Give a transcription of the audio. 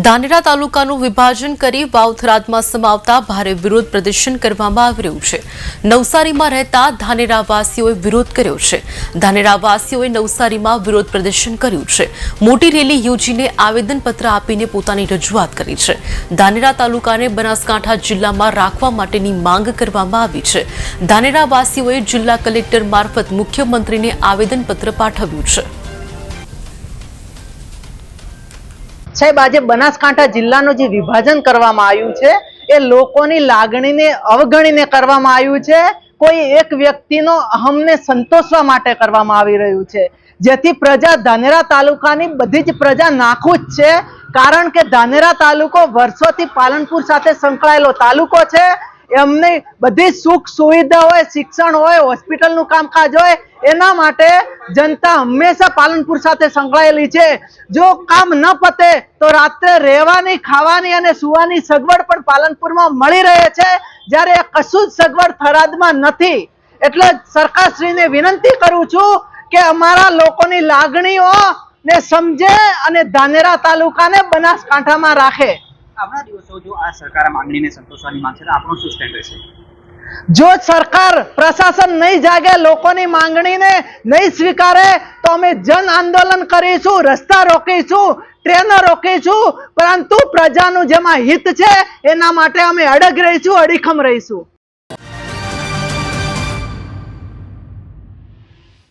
ધાનેરા તાલુકાનું વિભાજન કરી વાવથરાદમાં સમાવતા ભારે વિરોધ પ્રદર્શન કરવામાં આવી રહ્યું છે। નવસારીમાં રહેતા ધાનેરાવાસીઓએ વિરોધ કર્યો છે। ધાનેરાવાસીઓએ નવસારીમાં વિરોધ પ્રદર્શન કર્યું છે। મોટી રેલી યોજીને આવેદનપત્ર આપીને પોતાની રજૂઆત કરી છે। ધાનેરા તાલુકાને બનાસકાંઠા જિલ્લામાં રાખવા માટેની માંગ કરવામાં આવી છે। ધાનેરાવાસીઓએ જિલ્લા કલેક્ટર મારફત મુખ્યમંત્રીને આવેદનપત્ર પાઠવ્યું છે। સાહેબ, આજે બનાસકાંઠા જિલ્લાનું જે વિભાજન કરવામાં આવ્યું છે એ લોકોની લાગણીને અવગણીને કરવામાં આવ્યું છે। કોઈ એક વ્યક્તિનો અહમને સંતોષવા માટે કરવામાં આવી રહ્યું છે, જેથી પ્રજા ધાનેરા તાલુકાની બધી જ પ્રજા નાખુશ છે। કારણ કે ધાનેરા તાલુકો વર્ષોથી પાલનપુર સાથે સંકળાયેલો તાલુકો છે। એમની બધી સુખ સુવિધા હોય, શિક્ષણ હોય, હોસ્પિટલનું કામકાજ હોય, એના માટે જનતા હંમેશા પાલનપુર સાથે સંકળાયેલી છે। જો કામ ન પતે તો રાત્રે રહેવાની, ખાવાની અને સુવાની સગવડ પણ પાલનપુરમાં મળી રહે છે, જ્યારે કશું જ સગવડ થરાદમાં નથી। એટલે સરકારશ્રીને વિનંતી કરું છું કે અમારા લોકોની લાગણીઓ ને સમજે અને ધાનેરા તાલુકાને બનાસકાંઠામાં રાખે। આવનારા દિવસો જો આ સરકાર માંગણીને સંતોષવાની માંગશે તો આપણો શું સ્ટેન્ડ રહેશે? જો સરકાર પ્રશાસન નહીં જાગે, લોકોની માંગણીને નહીં સ્વીકારે તો અમે જન આંદોલન કરીશું, રસ્તા રોકીશું, ટ્રેનો રોકીશું, પરંતુ પ્રજાનું જેમાં હિત છે એના માટે અમે અડગ રહીશું, અડીખમ રહીશું।